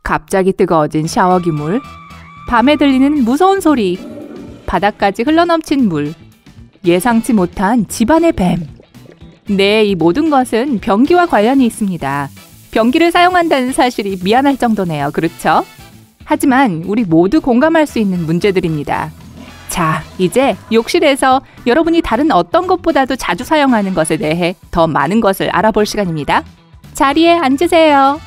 갑자기 뜨거워진 샤워기 물, 밤에 들리는 무서운 소리, 바닥까지 흘러넘친 물, 예상치 못한 집안의 뱀. 네, 이 모든 것은 변기와 관련이 있습니다. 변기를 사용한다는 사실이 미안할 정도네요. 그렇죠? 하지만 우리 모두 공감할 수 있는 문제들입니다. 자, 이제 욕실에서 여러분이 다른 어떤 것보다도 자주 사용하는 것에 대해 더 많은 것을 알아볼 시간입니다. 자리에 앉으세요.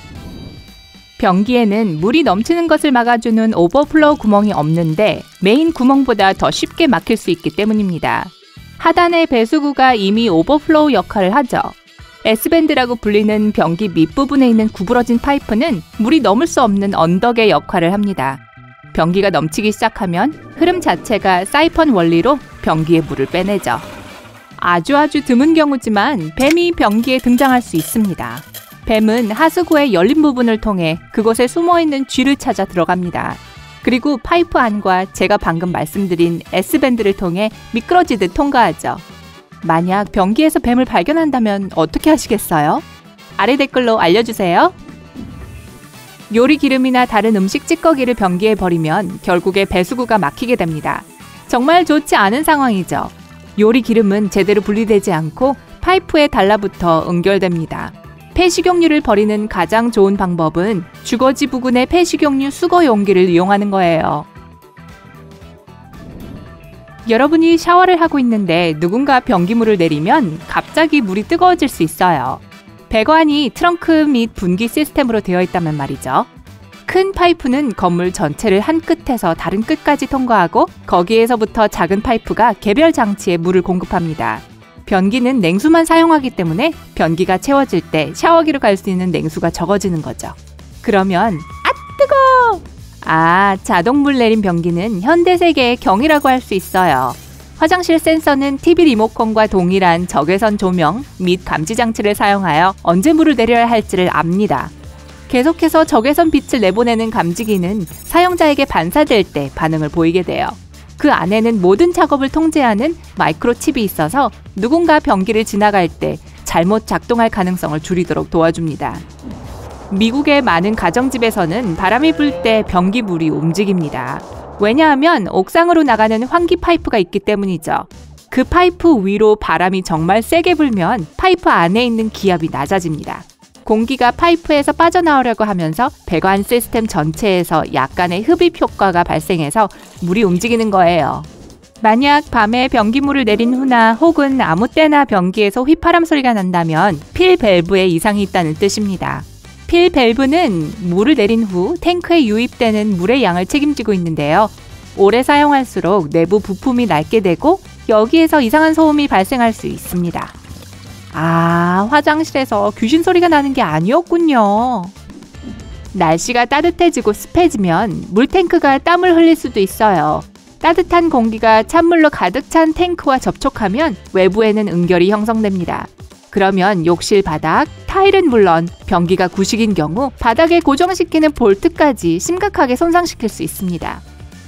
변기에는 물이 넘치는 것을 막아주는 오버플로우 구멍이 없는데 메인 구멍보다 더 쉽게 막힐 수 있기 때문입니다. 하단의 배수구가 이미 오버플로우 역할을 하죠. S밴드라고 불리는 변기 밑부분에 있는 구부러진 파이프는 물이 넘을 수 없는 언덕의 역할을 합니다. 변기가 넘치기 시작하면 흐름 자체가 사이펀 원리로 변기에 물을 빼내죠. 아주 드문 경우지만 뱀이 변기에 등장할 수 있습니다. 뱀은 하수구의 열린 부분을 통해 그곳에 숨어있는 쥐를 찾아 들어갑니다. 그리고 파이프 안과 제가 방금 말씀드린 S밴드를 통해 미끄러지듯 통과하죠. 만약 변기에서 뱀을 발견한다면 어떻게 하시겠어요? 아래 댓글로 알려주세요. 요리 기름이나 다른 음식 찌꺼기를 변기에 버리면 결국에 배수구가 막히게 됩니다. 정말 좋지 않은 상황이죠. 요리 기름은 제대로 분리되지 않고 파이프에 달라붙어 응결됩니다. 폐식용유를 버리는 가장 좋은 방법은 주거지 부근의 폐식용유 수거 용기를 이용하는 거예요. 여러분이 샤워를 하고 있는데 누군가 변기물을 내리면 갑자기 물이 뜨거워질 수 있어요. 배관이 트렁크 및 분기 시스템으로 되어 있다면 말이죠. 큰 파이프는 건물 전체를 한 끝에서 다른 끝까지 통과하고 거기에서부터 작은 파이프가 개별 장치에 물을 공급합니다. 변기는 냉수만 사용하기 때문에 변기가 채워질 때 샤워기로 갈 수 있는 냉수가 적어지는 거죠. 그러면 뜨거워! 자동물 내린 변기는 현대세계의 경이라고 할 수 있어요. 화장실 센서는 TV 리모컨과 동일한 적외선 조명 및 감지 장치를 사용하여 언제 물을 내려야 할지를 압니다. 계속해서 적외선 빛을 내보내는 감지기는 사용자에게 반사될 때 반응을 보이게 돼요. 그 안에는 모든 작업을 통제하는 마이크로칩이 있어서 누군가 변기를 지나갈 때 잘못 작동할 가능성을 줄이도록 도와줍니다. 미국의 많은 가정집에서는 바람이 불 때 변기 물이 움직입니다. 왜냐하면 옥상으로 나가는 환기 파이프가 있기 때문이죠. 그 파이프 위로 바람이 정말 세게 불면 파이프 안에 있는 기압이 낮아집니다. 공기가 파이프에서 빠져나오려고 하면서 배관 시스템 전체에서 약간의 흡입 효과가 발생해서 물이 움직이는 거예요. 만약 밤에 변기물을 내린 후나 혹은 아무 때나 변기에서 휘파람 소리가 난다면 필 밸브에 이상이 있다는 뜻입니다. 필 밸브는 물을 내린 후 탱크에 유입되는 물의 양을 책임지고 있는데요. 오래 사용할수록 내부 부품이 낡게 되고 여기에서 이상한 소음이 발생할 수 있습니다. 화장실에서 귀신 소리가 나는 게 아니었군요. 날씨가 따뜻해지고 습해지면 물탱크가 땀을 흘릴 수도 있어요. 따뜻한 공기가 찬물로 가득 찬 탱크와 접촉하면 외부에는 응결이 형성됩니다. 그러면 욕실 바닥, 타일은 물론 변기가 구식인 경우 바닥에 고정시키는 볼트까지 심각하게 손상시킬 수 있습니다.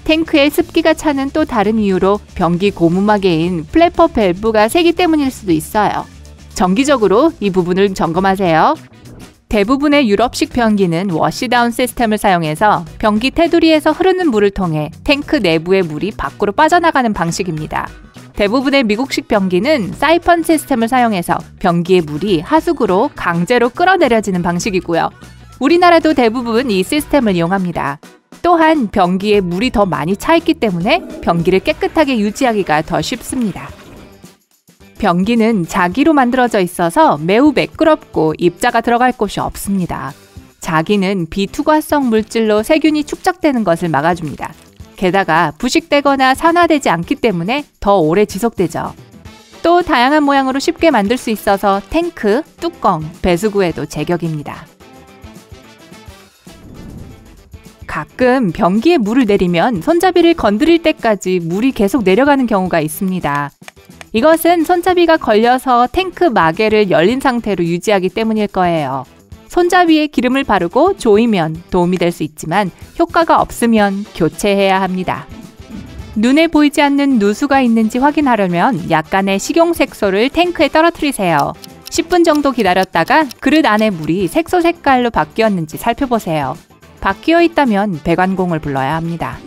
탱크에 습기가 차는 또 다른 이유로 변기 고무막에인 플래퍼 밸브가 새기 때문일 수도 있어요. 정기적으로 이 부분을 점검하세요. 대부분의 유럽식 변기는 워시다운 시스템을 사용해서 변기 테두리에서 흐르는 물을 통해 탱크 내부의 물이 밖으로 빠져나가는 방식입니다. 대부분의 미국식 변기는 사이펀 시스템을 사용해서 변기의 물이 하수구로 강제로 끌어내려지는 방식이고요. 우리나라도 대부분 이 시스템을 이용합니다. 또한 변기에 물이 더 많이 차 있기 때문에 변기를 깨끗하게 유지하기가 더 쉽습니다. 변기는 자기로 만들어져 있어서 매우 매끄럽고 입자가 들어갈 곳이 없습니다. 자기는 비투과성 물질로 세균이 축적되는 것을 막아줍니다. 게다가 부식되거나 산화되지 않기 때문에 더 오래 지속되죠. 또 다양한 모양으로 쉽게 만들 수 있어서 탱크, 뚜껑, 배수구에도 제격입니다. 가끔 변기에 물을 내리면 손잡이를 건드릴 때까지 물이 계속 내려가는 경우가 있습니다. 이것은 손잡이가 걸려서 탱크 마개를 열린 상태로 유지하기 때문일 거예요. 손잡이에 기름을 바르고 조이면 도움이 될 수 있지만 효과가 없으면 교체해야 합니다. 눈에 보이지 않는 누수가 있는지 확인하려면 약간의 식용색소를 탱크에 떨어뜨리세요. 10분 정도 기다렸다가 그릇 안에 물이 색소 색깔로 바뀌었는지 살펴보세요. 바뀌어 있다면 배관공을 불러야 합니다.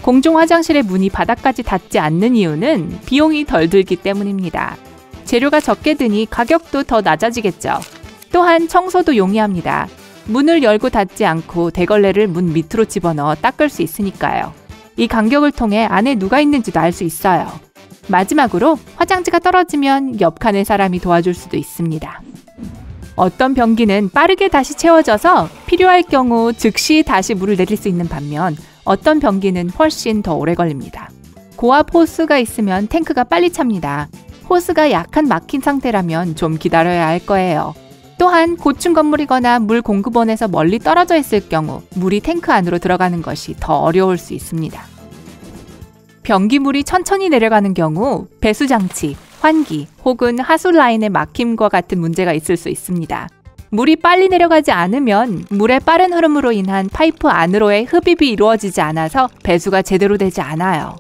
공중 화장실의 문이 바닥까지 닿지 않는 이유는 비용이 덜 들기 때문입니다. 재료가 적게 드니 가격도 더 낮아지겠죠. 또한 청소도 용이합니다. 문을 열고 닫지 않고 대걸레를 문 밑으로 집어넣어 닦을 수 있으니까요. 이 간격을 통해 안에 누가 있는지도 알 수 있어요. 마지막으로 화장지가 떨어지면 옆 칸의 사람이 도와줄 수도 있습니다. 어떤 변기는 빠르게 다시 채워져서 필요할 경우 즉시 다시 물을 내릴 수 있는 반면 어떤 변기는 훨씬 더 오래 걸립니다. 고압 호스가 있으면 탱크가 빨리 찹니다. 호스가 약한 막힌 상태라면 좀 기다려야 할 거예요. 또한 고층 건물이거나 물 공급원에서 멀리 떨어져 있을 경우 물이 탱크 안으로 들어가는 것이 더 어려울 수 있습니다. 변기물이 천천히 내려가는 경우 배수장치, 환기 혹은 하수 라인의 막힘과 같은 문제가 있을 수 있습니다. 물이 빨리 내려가지 않으면 물의 빠른 흐름으로 인한 파이프 안으로의 흡입이 이루어지지 않아서 배수가 제대로 되지 않아요.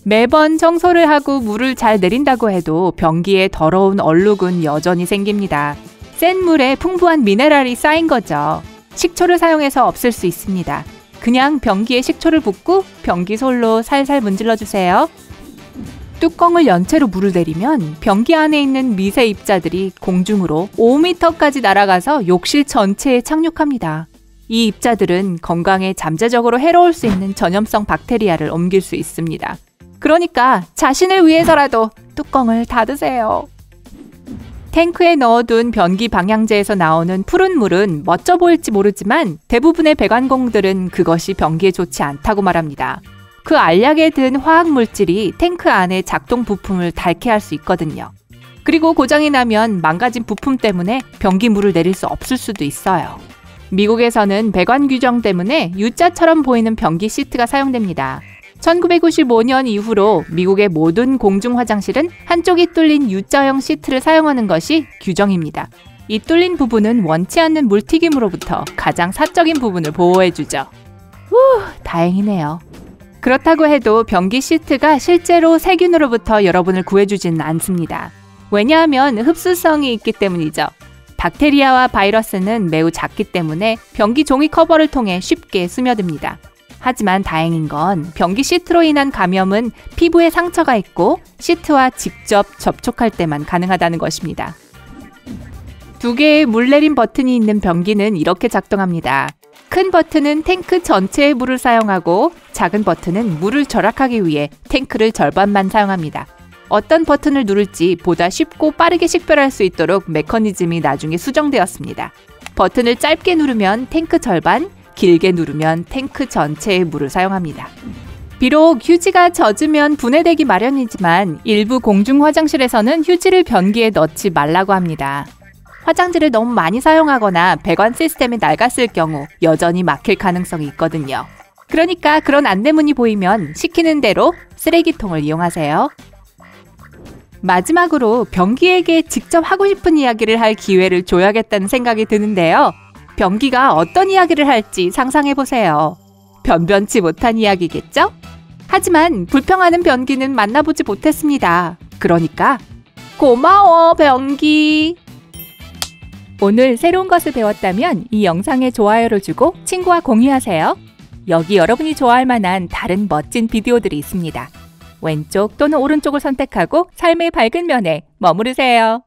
매번 청소를 하고 물을 잘 내린다고 해도 변기에 더러운 얼룩은 여전히 생깁니다. 센 물에 풍부한 미네랄이 쌓인 거죠. 식초를 사용해서 없앨 수 있습니다. 그냥 변기에 식초를 붓고 변기 솔로 살살 문질러 주세요. 뚜껑을 연체로 물을 내리면 변기 안에 있는 미세 입자들이 공중으로 5m까지 날아가서 욕실 전체에 착륙합니다. 이 입자들은 건강에 잠재적으로 해로울 수 있는 전염성 박테리아를 옮길 수 있습니다. 그러니까 자신을 위해서라도 뚜껑을 닫으세요. 탱크에 넣어둔 변기 방향제에서 나오는 푸른 물은 멋져 보일지 모르지만 대부분의 배관공들은 그것이 변기에 좋지 않다고 말합니다. 그 알약에 든 화학 물질이 탱크 안의 작동 부품을 닳게 할 수 있거든요. 그리고 고장이 나면 망가진 부품 때문에 변기 물을 내릴 수 없을 수도 있어요. 미국에서는 배관 규정 때문에 U자처럼 보이는 변기 시트가 사용됩니다. 1995년 이후로 미국의 모든 공중 화장실은 한쪽이 뚫린 U자형 시트를 사용하는 것이 규정입니다. 이 뚫린 부분은 원치 않는 물튀김으로부터 가장 사적인 부분을 보호해주죠. 다행이네요. 그렇다고 해도 변기 시트가 실제로 세균으로부터 여러분을 구해주지는 않습니다. 왜냐하면 흡수성이 있기 때문이죠. 박테리아와 바이러스는 매우 작기 때문에 변기 종이 커버를 통해 쉽게 스며듭니다. 하지만 다행인 건 변기 시트로 인한 감염은 피부에 상처가 있고 시트와 직접 접촉할 때만 가능하다는 것입니다. 두 개의 물 내림 버튼이 있는 변기는 이렇게 작동합니다. 큰 버튼은 탱크 전체의 물을 사용하고 작은 버튼은 물을 절약하기 위해 탱크를 절반만 사용합니다. 어떤 버튼을 누를지 보다 쉽고 빠르게 식별할 수 있도록 메커니즘이 나중에 수정되었습니다. 버튼을 짧게 누르면 탱크 절반, 길게 누르면 탱크 전체의 물을 사용합니다. 비록 휴지가 젖으면 분해되기 마련이지만 일부 공중 화장실에서는 휴지를 변기에 넣지 말라고 합니다. 화장지를 너무 많이 사용하거나 배관 시스템이 낡았을 경우 여전히 막힐 가능성이 있거든요. 그러니까 그런 안내문이 보이면 시키는 대로 쓰레기통을 이용하세요. 마지막으로 변기에게 직접 하고 싶은 이야기를 할 기회를 줘야겠다는 생각이 드는데요. 변기가 어떤 이야기를 할지 상상해보세요. 변변치 못한 이야기겠죠? 하지만 불평하는 변기는 만나보지 못했습니다. 그러니까 고마워 변기! 오늘 새로운 것을 배웠다면 이 영상에 좋아요를 주고 친구와 공유하세요. 여기 여러분이 좋아할 만한 다른 멋진 비디오들이 있습니다. 왼쪽 또는 오른쪽을 선택하고 삶의 밝은 면에 머무르세요.